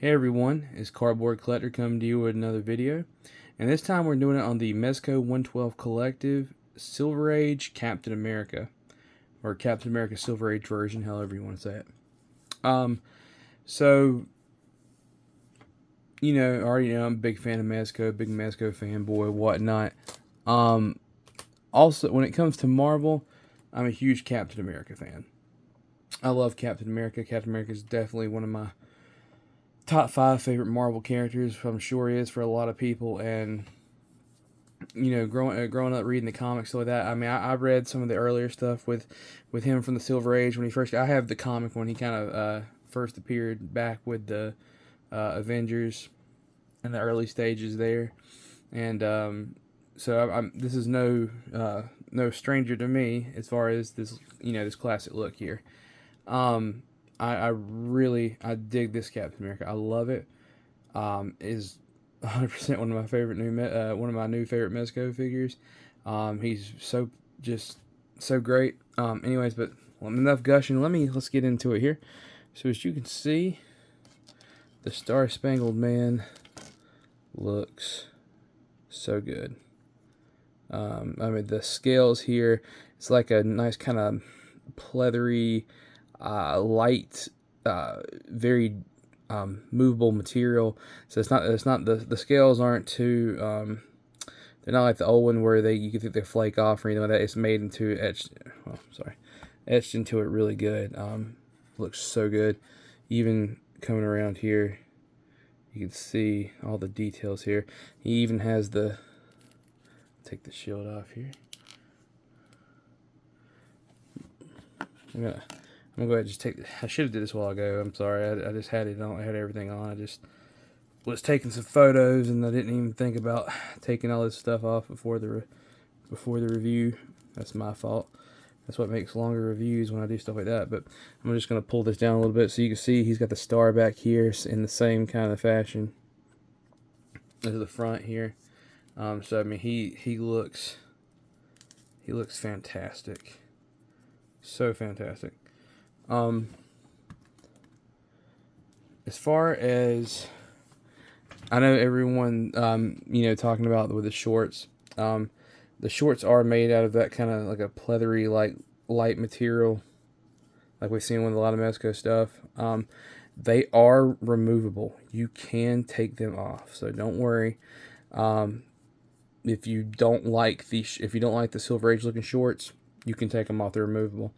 Hey everyone, it's Cardboard Collector coming to you with another video. And this time we're doing it on the Mezco 112 Collective Silver Age Captain America. Or Captain America Silver Age version, however you want to say it. So, already know I'm a big fan of Mezco, big Mezco fanboy, whatnot. Also, when it comes to Marvel, I'm a huge Captain America fan. I love Captain America. Captain America is definitely one of my top 5 favorite Marvel characters. I'm sure he is for a lot of people. And growing up reading the comics, so like that. I mean, I read some of the earlier stuff with him from the Silver Age when he first. I have the comic when he kind of first appeared back with the Avengers in the early stages there, and so this is no stranger to me as far as this this classic look here. I really dig this Captain America. I love it. Is 100% one of my favorite new favorite Mezco figures. He's so great. Anyways, but enough gushing. Let's get into it here. So as you can see, the Star Spangled Man looks so good. I mean, the scales here, it's like a nice kind of pleathery, light, very movable material. So it's not the scales aren't too they're not like the old one where you can think they flake off or anything like that. It's made into etched into it really good. Looks so good. Even coming around here, you can see all the details here. He even has take the shield off here. I'm gonna go ahead and just I should have did this a while ago. I'm sorry. I just had it on. I had everything on. I just was taking some photos and I didn't even think about taking all this stuff off before the review. That's my fault. That's what makes longer reviews when I do stuff like that. But I'm just going to pull this down a little bit so you can see he's got the star back here in the same kind of fashion as the front here. So I mean he looks fantastic. So fantastic. As far as I know, everyone, talking about with the shorts, the shorts are made out of that kind of like a pleathery, like light material, like we've seen with a lot of Mezco stuff. They are removable. You can take them off, so don't worry. If you don't like the Silver Age looking shorts, you can take them off. They're removable.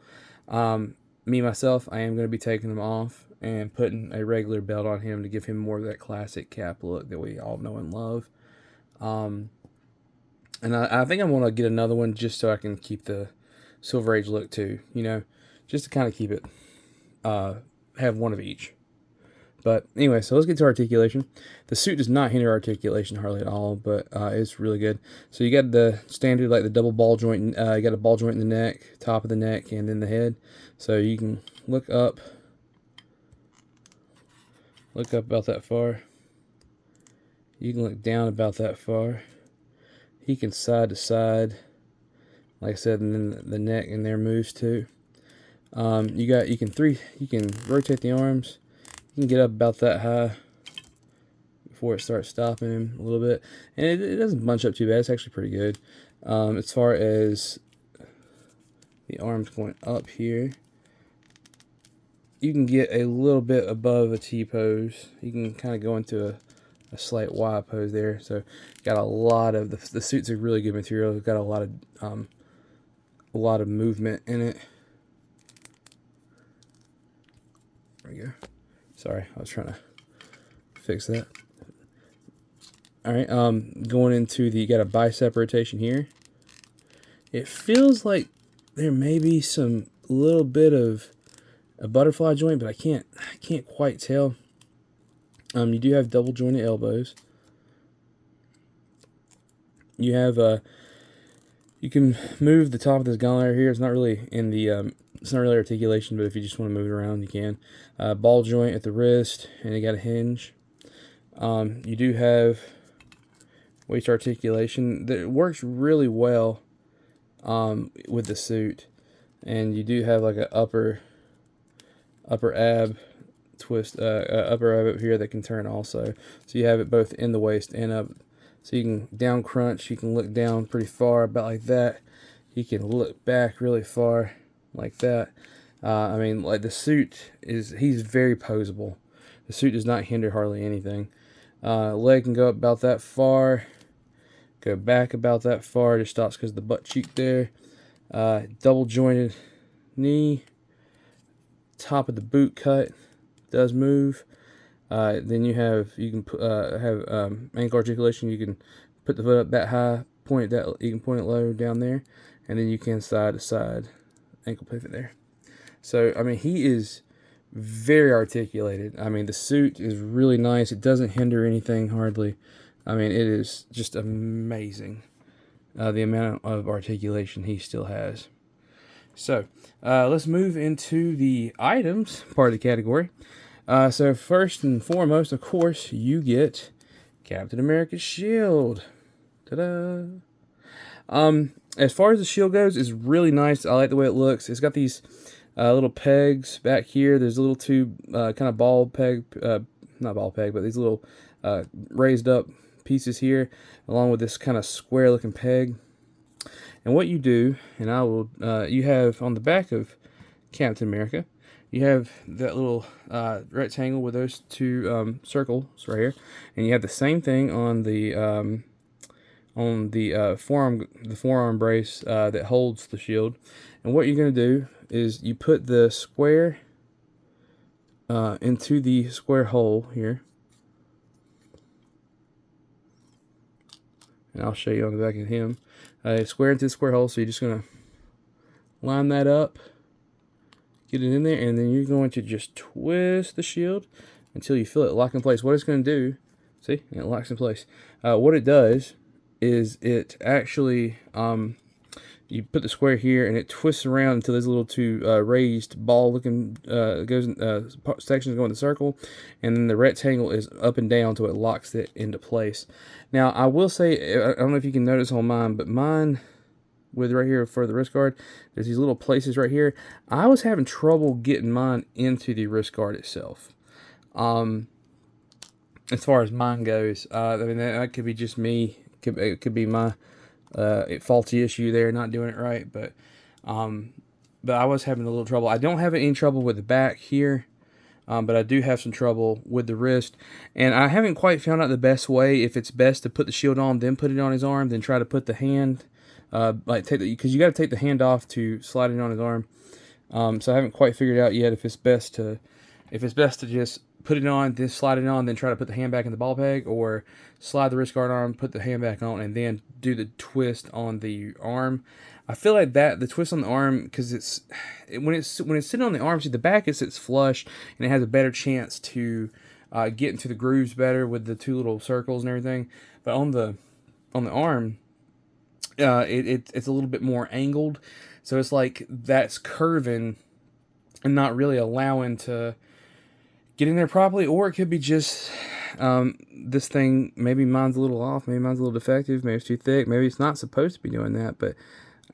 Myself, I am going to be taking them off and putting a regular belt on him to give him more of that classic Cap look that we all know and love. And I think I'm going to get another one just so I can keep the Silver Age look too, just to kind of keep it, have one of each. But anyway, so let's get to articulation. The suit does not hinder articulation hardly at all, but it's really good. So you got the standard, like the double ball joint. You got a ball joint in the neck, top of the neck, and then the head. So you can look up about that far. You can look down about that far. He can side to side, like I said, and then the neck in there moves too. You can rotate the arms. You can get up about that high before it starts stopping him a little bit. And it doesn't bunch up too bad. It's actually pretty good. As far as the arms going up here, you can get a little bit above a T pose. You can kind of go into a slight Y pose there. So got a lot of the suit's a really good material. It's got a lot of movement in it. There we go. Sorry, I was trying to fix that. All right, going into you got a bicep rotation here. It feels like there may be some little bit of a butterfly joint, but I can't quite tell. You do have double jointed elbows. You have you can move the top of this gauntlet here. It's not really in the it's not really articulation, but if you just want to move it around, you can. Ball joint at the wrist, and you got a hinge. You do have waist articulation that works really well with the suit, and you do have like an upper ab twist upper of it here that can turn also. So you have it both in the waist and up. So you can down crunch. You can look down pretty far, about like that. You can look back really far, like that. I mean, like the suit he's very posable. The suit does not hinder hardly anything. Leg can go up about that far. Go back about that far. It just stops because of the butt cheek there. Double jointed knee. Top of the boot cut does move. Then you can have ankle articulation. You can put the foot up that high, you can point it low down there, and then you can side to side ankle pivot there. So I mean, he is very articulated. I mean, the suit is really nice. It doesn't hinder anything hardly. I mean, it is just amazing the amount of articulation he still has. So let's move into the items part of the category. So first and foremost, of course, you get Captain America's shield. Ta-da! As far as the shield goes, it's really nice. I like the way it looks. It's got these little pegs back here. There's a little two kind of ball peg, not ball peg, but these little raised up pieces here, along with this kind of square looking peg. And what you do, and I will, you have on the back of Captain America, you have that little rectangle with those two circles right here, and you have the same thing on the forearm brace that holds the shield. And what you're going to do is you put the square into the square hole here, and I'll show you on the back of him. Square into the square hole, so you're just going to line that up, get it in there, and then you're going to just twist the shield until you feel it lock in place. What it's going to do, see, it locks in place. What it does is it actually, you put the square here and it twists around until there's a little two raised ball looking sections go in the circle, and then the rectangle is up and down until it locks it into place. Now I will say, I don't know if you can notice on mine, but mine with right here for the wrist guard, there's these little places right here. I was having trouble getting mine into the wrist guard itself. As far as mine goes, I mean that could be just me. It could be my faulty issue there, not doing it right, but I was having a little trouble. I don't have any trouble with the back here, but I do have some trouble with the wrist, and I haven't quite found out the best way, if it's best to put the shield on, then put it on his arm, then try to put the hand, because you got to take the hand off to slide it on his arm. So I haven't quite figured out yet if it's best to just put it on, then slide it on, then try to put the hand back in the ball peg, or slide the wrist guard arm, put the hand back on, and then do the twist on the arm. I feel like the twist on the arm, because when it's sitting on the arm, see the back, it sits flush, and it has a better chance to get into the grooves better with the two little circles and everything. But on the arm, it's a little bit more angled, so it's like that's curving and not really allowing to get in there properly. Or it could be just this thing, maybe mine's a little off, maybe mine's a little defective, maybe it's too thick, maybe it's not supposed to be doing that, but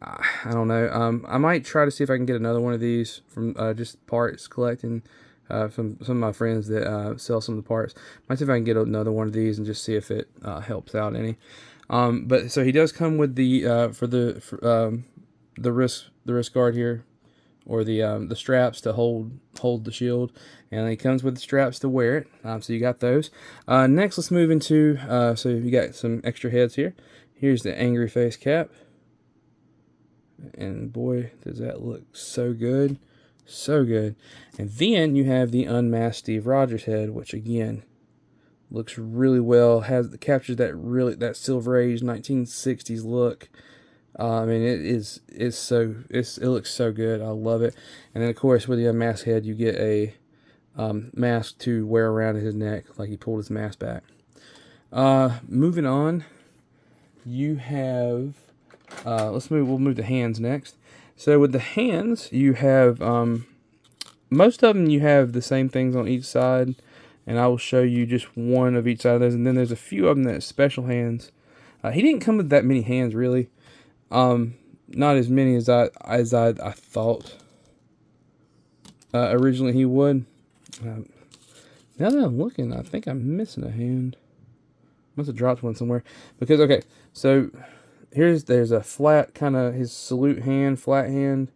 I don't know. I might try to see if I can get another one of these from just parts collecting from some of my friends that sell some of the parts. Might see if I can get another one of these and just see if it helps out any. But so he does come with the wrist guard here, or the straps to hold the shield, and he comes with the straps to wear it. So you got those. Next, let's move into so you got some extra heads here. Here's the angry face cap, and boy, does that look so good, so good. And then you have the unmasked Steve Rogers head, which again looks really well. Captures that Silver Age 1960s look. I mean, it looks so good. I love it. And then of course with the unmasked head, you get a mask to wear around his neck, like he pulled his mask back. Moving on, you have we'll move to hands next. So with the hands, you have most of them, you have the same things on each side, and I will show you just one of each side of those. And then there's a few of them that are special hands. He didn't come with that many hands, really. Not as many as I thought originally he would. Now that I'm looking, I think I'm missing a hand. Must have dropped one somewhere. Because, okay, so there's a flat kind of his salute hand, flat hand.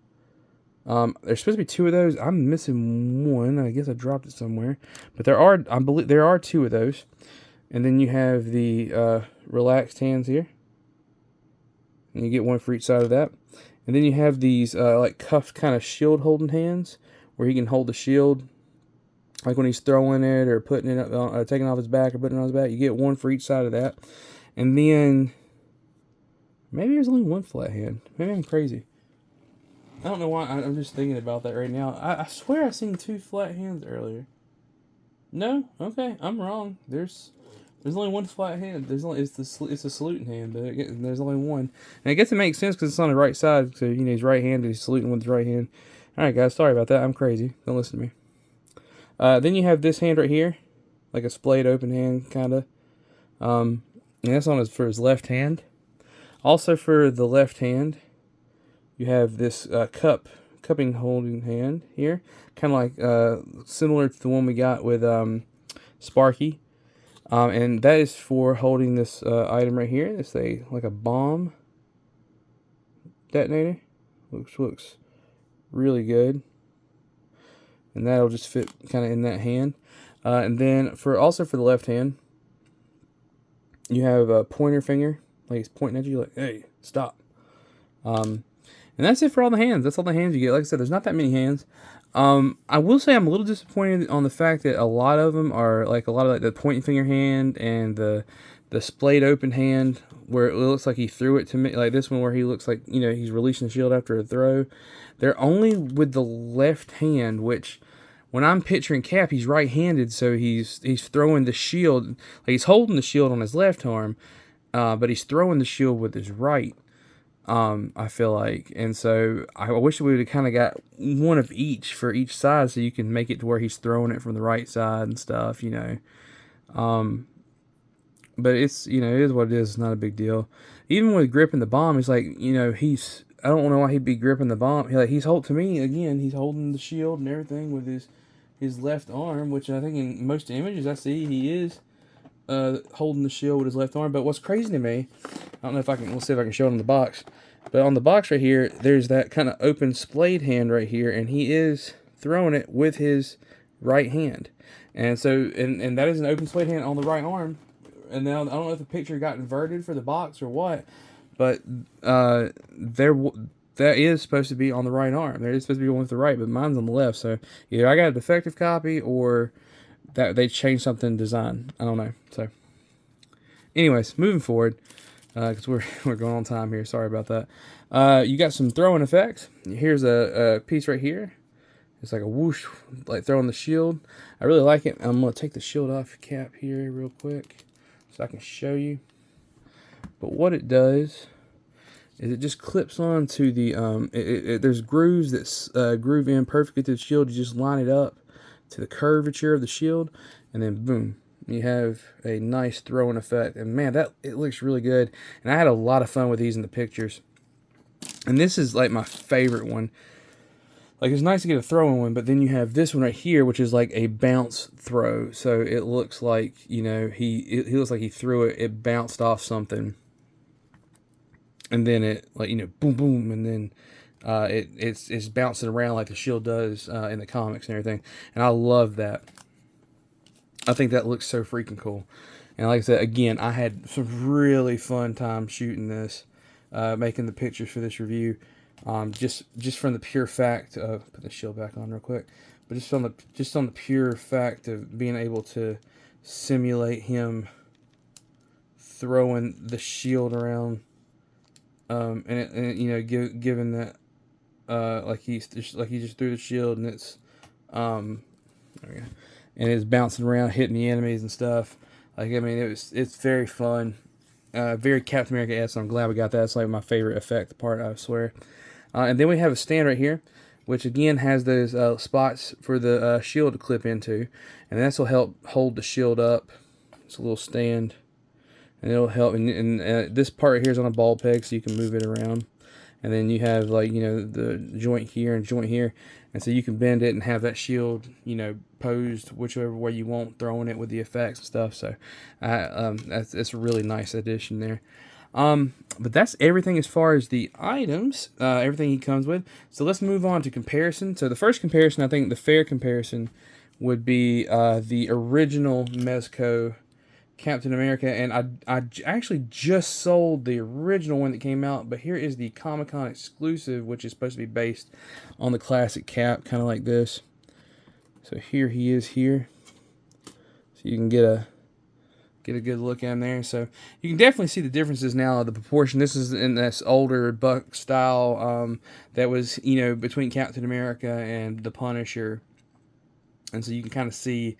There's supposed to be two of those. I'm missing one. I guess I dropped it somewhere. But I believe there are two of those. And then you have the relaxed hands here. And you get one for each side of that. And then you have these like cuffed kind of shield holding hands where he can hold the shield. Like when he's throwing it or putting it, taking off his back or putting it on his back. You get one for each side of that. And then maybe there's only one flat hand. Maybe I'm crazy. I don't know why. I'm just thinking about that right now. I swear I seen two flat hands earlier. No? Okay, I'm wrong. There's only one flat hand. It's a saluting hand, but there's only one. And I guess it makes sense because it's on the right side. So, he's right-handed. He's saluting with his right hand. All right, guys. Sorry about that. I'm crazy. Don't listen to me. Then you have this hand right here. Like a splayed open hand, kind of. And that's for his left hand. Also for the left hand, you have this cupping holding hand here. Kind of like similar to the one we got with Sparky. And that is for holding this item right here. It's like a bomb detonator. Looks really good. And that'll just fit kind of in that hand. And then also for the left hand, you have a pointer finger. Like he's pointing at you like, hey, stop. And that's it for all the hands. That's all the hands you get. Like I said, there's not that many hands. I will say I'm a little disappointed on the fact that a lot of them are like the pointing finger hand and the splayed open hand where it looks like he threw it to me. Like this one where he looks like, he's releasing the shield after a throw. They're only with the left hand, which when I'm picturing Cap, he's right-handed, so he's throwing the shield. Like he's holding the shield on his left arm, but he's throwing the shield with his right. I feel like, and so I wish we would have kind of got one of each for each side, so you can make it to where he's throwing it from the right side and stuff, But it's it is what it is. It's not a big deal. Even with gripping the bomb, it's like I don't know why he'd be gripping the bomb. He's holding the shield and everything with his left arm, which I think in most images I see he is holding the shield with his left arm. But what's crazy to me, I don't know if I can. Let's see if I can show it on the box. But on the box right here, there's that kind of open splayed hand right here, and he is throwing it with his right hand. And so, and that is an open splayed hand on the right arm. And now I don't know if the picture got inverted for the box or what, but that is supposed to be on the right arm. There is supposed to be one with the right, but mine's on the left. So either I got a defective copy or that they changed something in design. I don't know. So, anyways, moving forward, because we're going on time here. Sorry about that. You got some throwing effects. Here's a piece right here. It's like a whoosh, like throwing the shield. I really like it. I'm gonna take the shield off Cap here real quick so I can show you. But what it does is it just clips on to the there's grooves that groove in perfectly to the shield. You just line it up to the curvature of the shield, and then boom, you have a nice throwing effect. And man, it looks really good. And I had a lot of fun with these in the pictures. And this is like my favorite one. Like, it's nice to get a throwing one, but then you have this one right here, which is like a bounce throw. So it looks like, he looks like he threw it, it bounced off something. And then it, like, boom, boom, and then it's bouncing around like the shield does in the comics and everything. And I love that. I think that looks so freaking cool. And like I said, again, I had some really fun time shooting this, making the pictures for this review. Just from the pure fact of, put the shield back on real quick, but just on the pure fact of being able to simulate him throwing the shield around, given that like he just threw the shield and it's there we go, and it's bouncing around hitting the enemies and stuff. Like, I mean, it's very fun, very Captain America-esque. So I'm glad we got that. It's like my favorite effect part, I swear. And then we have a stand right here, which again has those spots for the shield to clip into. And this will help hold the shield up. It's a little stand. And it'll help. And this part here is on a ball peg, so you can move it around. and then you have like, you know, the joint here and joint here, and so you can bend it and have that shield, you know, posed whichever way you want, throwing it with the effects and stuff. So that's a really nice addition there. But that's everything as far as the items, everything he comes with. So let's move on to comparison. So the first comparison, I think the fair comparison would be the original Mezco Captain America, and I actually just sold the original one that came out, but here is the Comic-Con exclusive, which is supposed to be based on the classic Cap, kind of like this. So here he is here, so you can get a good look in there. So you can definitely see the differences now of the proportion. This is in this older Buck style that was, you know, between Captain America and the Punisher, and so you can kind of see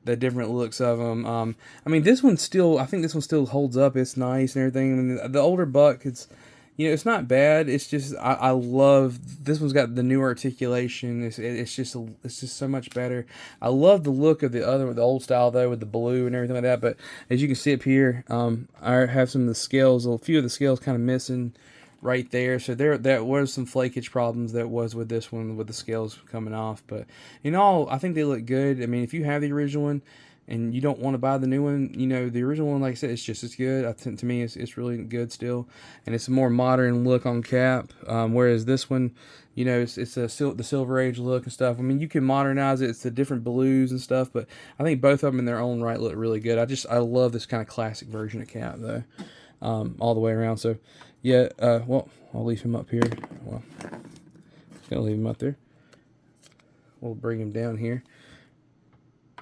the different looks of them. I mean, this one still, I think this one still holds up. It's nice and everything. I mean, the older Buck, it's, you know, it's not bad. It's just I love this one's got the new articulation. It's just so much better. I love the look of the other, the old style though, with the blue and everything like that. But as you can see up here, I have some of the scales, a few of the scales kind of missing right there. So there was some flakage problems that was with this one, with the scales coming off. But in all, I think they look good. I mean, if you have the original one and you don't want to buy the new one, you know, the original one, like I said, it's just as good. I think, to me, it's really good still, and it's a more modern look on Cap. Whereas this one, you know, it's the Silver Age look and stuff. I mean, you can modernize it. It's the different blues and stuff, but I think both of them in their own right look really good. I love this kind of classic version of Cap though, all the way around. So yeah, well, I'll leave him up here. Well, just gonna leave him up there. We'll bring him down here.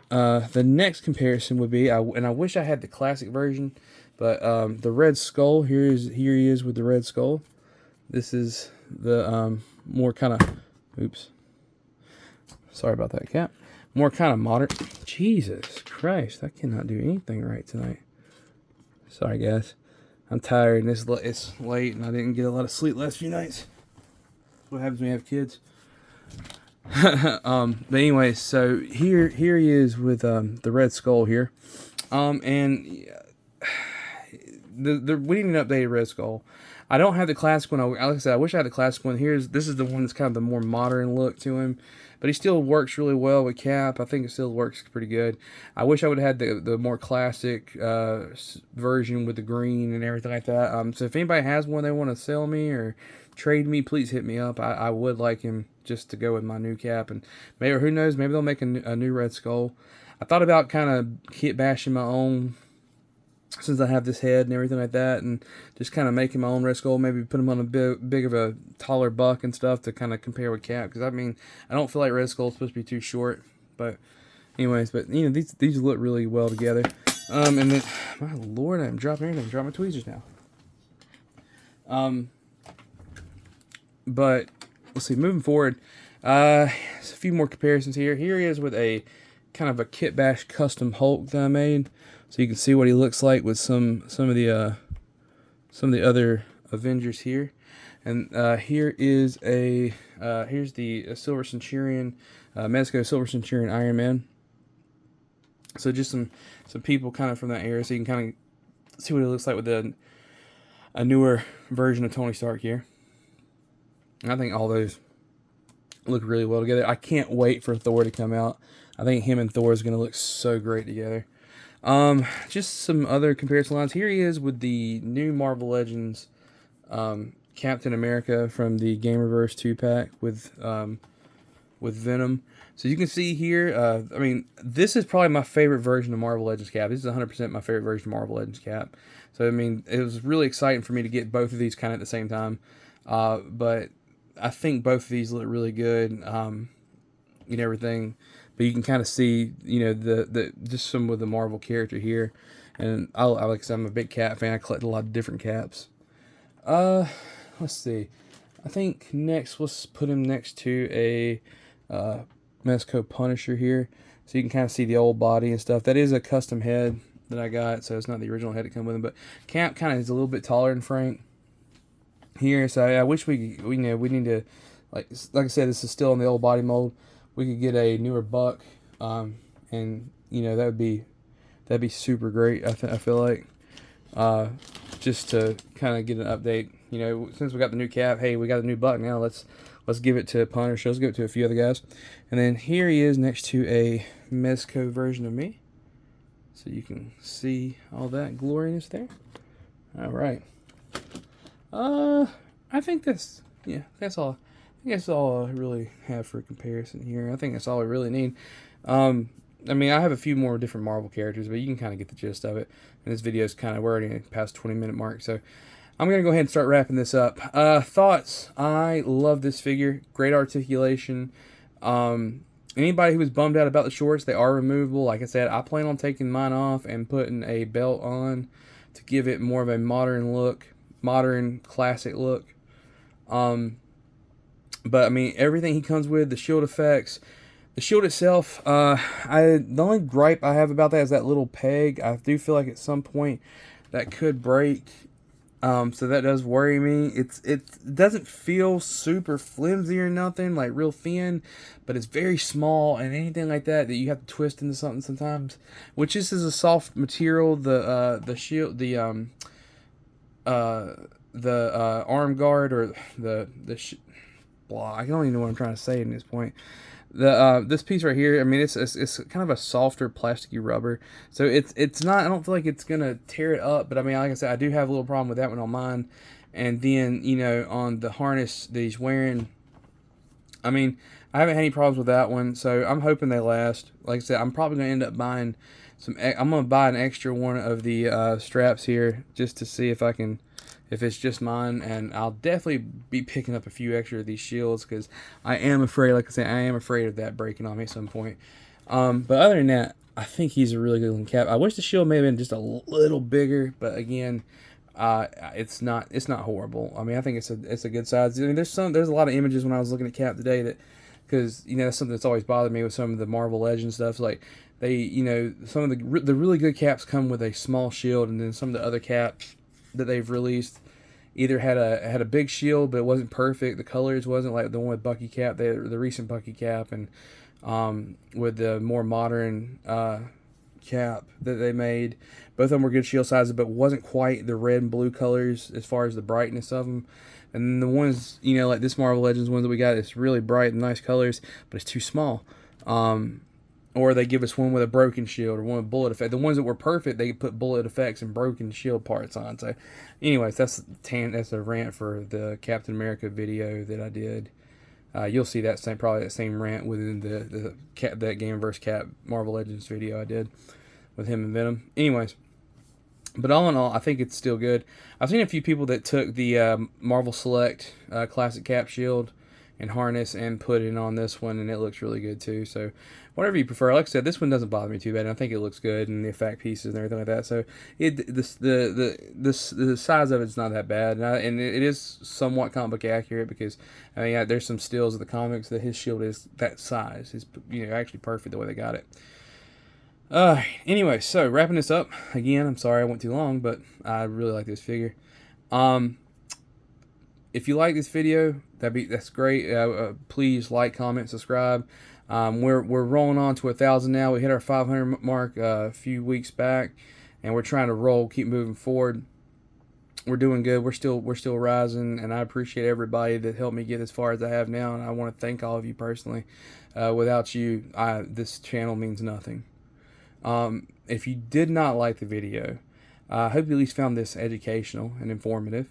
The next comparison would be, and I wish I had the classic version, but the Red Skull. Here he is with the Red Skull. This is the more kind of, oops, sorry about that, Cap. More kind of modern. Jesus Christ, I cannot do anything right tonight. Sorry, guys. I'm tired, and it's late, and I didn't get a lot of sleep last few nights. That's what happens when you have kids. But anyway, so here he is with the Red Skull here, and we need an updated Red Skull. I don't have the classic one. Like I said, I wish I had the classic one. This is the one that's kind of the more modern look to him, but he still works really well with Cap. I think it still works pretty good. I wish I would have had the more classic version with the green and everything like that. So if anybody has one they want to sell me or trade me, please hit me up. I would like him just to go with my new Cap, and maybe, who knows, maybe they'll make a new Red Skull. I thought about kind of kit bashing my own, since I have this head and everything like that, and just kind of making my own Red Skull, maybe put him on a big of a taller buck and stuff to kind of compare with Cap, because I mean, I don't feel like Red Skull's supposed to be too short, but anyways, but you know, these look really well together. And then, my lord, I'm dropping everything. I'm dropping my tweezers now. But let's see, moving forward, a few more comparisons here. Here he is with a kind of a kit bash custom Hulk that I made, so you can see what he looks like with some of the other Avengers here. And here is here's the Silver Centurion, Mezco Silver Centurion Iron Man. So just some people kind of from that era, so you can kind of see what it looks like with a newer version of Tony Stark here. I think all those look really well together. I can't wait for Thor to come out. I think him and Thor is going to look so great together. Just some other comparison lines. Here he is with the new Marvel Legends Captain America from the Gamerverse 2-pack with Venom. So you can see here, I mean, this is probably my favorite version of Marvel Legends Cap. This is 100% my favorite version of Marvel Legends Cap. So, I mean, it was really exciting for me to get both of these kind of at the same time. But I think both of these look really good, and everything. But you can kind of see, you know, the just some of the Marvel character here. And like I said, I'm a big Cap fan. I collect a lot of different Caps. Let's see. I think next, let's put him next to a Mezco Punisher here. So you can kind of see the old body and stuff. That is a custom head that I got, so it's not the original head that come with him. But Cap kind of is a little bit taller than Frank here, so I wish we need to, like I said, this is still in the old body mold. We could get a newer buck, and that'd be super great. I feel like, just to kind of get an update, you know, since we got the new cap, hey, we got a new buck now. Let's give it to Punisher. Let's give it to a few other guys. And then here he is next to a Mezco version of me, so you can see all that gloriousness there. All right. I think that's all. I think that's all I really have for comparison here. I think that's all we really need. I mean, I have a few more different Marvel characters, but you can kind of get the gist of it. And this video is kind of, we're already past 20-minute mark, so I'm going to go ahead and start wrapping this up. Thoughts. I love this figure. Great articulation. Anybody who was bummed out about the shorts, they are removable. Like I said, I plan on taking mine off and putting a belt on to give it more of a modern look, modern classic look. But I mean, everything he comes with, the shield effects, the shield itself, the only gripe I have about that is that little peg. I do feel like at some point that could break. So that does worry me. It doesn't feel super flimsy or nothing, like real thin, but it's very small, and anything like that you have to twist into something sometimes. Which this is a soft material. The shield, the arm guard, or I don't even know what I'm trying to say at this point. This piece right here, I mean, it's kind of a softer plasticky rubber, so it's not, I don't feel like it's gonna tear it up, but I mean, like I said, I do have a little problem with that one on mine. And then, you know, on the harness that he's wearing, I mean, I haven't had any problems with that one, so I'm hoping they last. Like I said, I'm probably gonna end up buying I'm gonna buy an extra one of the straps here just to see if I can, if it's just mine, and I'll definitely be picking up a few extra of these shields, because I am afraid, like I said, I am afraid of that breaking on me at some point. But other than that, I think he's a really good looking cap. I wish the shield may have been just a little bigger, but again, it's not horrible. I mean, I think it's a good size. I mean, there's a lot of images when I was looking at cap today that, because, you know, that's something that's always bothered me with some of the Marvel Legends stuff. Like, they, you know, some of the really good caps come with a small shield, and then some of the other caps that they've released either had a big shield, but it wasn't perfect. The colors wasn't like the one with Bucky cap, the recent Bucky cap, and with the more modern cap that they made. Both of them were good shield sizes, but wasn't quite the red and blue colors as far as the brightness of them. And then the ones, you know, like this Marvel Legends one that we got, it's really bright and nice colors, but it's too small. Or they give us one with a broken shield or one with bullet effect. The ones that were perfect, they put bullet effects and broken shield parts on. So, anyways, that's a rant for the Captain America video that I did. You'll see that probably that same rant within that Game vs. Cap Marvel Legends video I did with him and Venom. Anyways, but all in all, I think it's still good. I've seen a few people that took the Marvel Select Classic Cap Shield and harness and put it on this one, and it looks really good too. So whatever you prefer. Like I said, this one doesn't bother me too bad, and I think it looks good, and the effect pieces and everything like that. So the size of it's not that bad, and it is somewhat comic book accurate, because I mean, there's some stills of the comics that his shield is that size. It's, you know, actually perfect the way they got it. Anyway, so wrapping this up again. I'm sorry I went too long, but I really like this figure. If you like this video, that's great. Please like, comment, subscribe. We're rolling on to 1,000 now. We hit our 500 mark a few weeks back, and we're trying to keep moving forward. We're doing good. We're still rising, and I appreciate everybody that helped me get as far as I have now, and I want to thank all of you personally. Without you, this channel means nothing. If you did not like the video, I hope you at least found this educational and informative.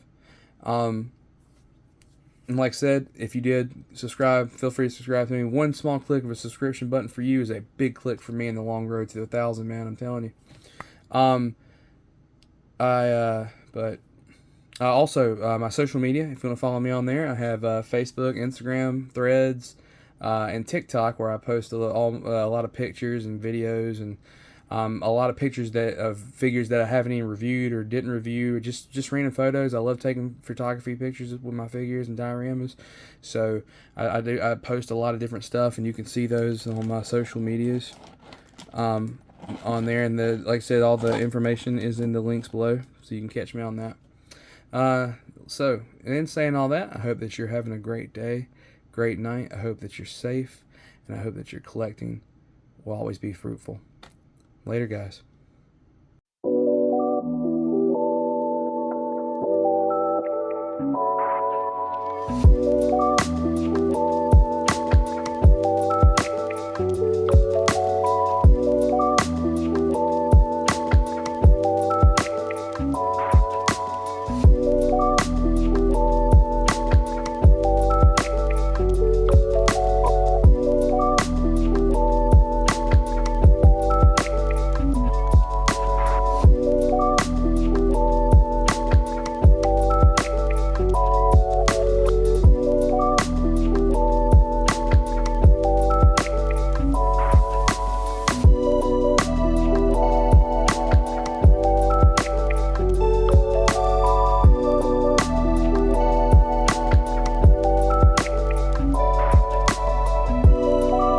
And like I said, if you did subscribe, feel free to subscribe to me. One small click of a subscription button for you is a big click for me in the long road to 1,000, man. I'm telling you. Also, my social media, if you want to follow me on there, I have Facebook, Instagram, Threads, and TikTok, where I post a lot of pictures and videos, and a lot of pictures of figures that I haven't even reviewed or didn't review, or just random photos. I love taking photography pictures with my figures and dioramas, so I post a lot of different stuff, and you can see those on my social medias on there. And like I said, all the information is in the links below, so you can catch me on that. So, in saying all that, I hope that you're having a great day, great night. I hope that you're safe, and I hope that your collecting will always be fruitful. Later, guys.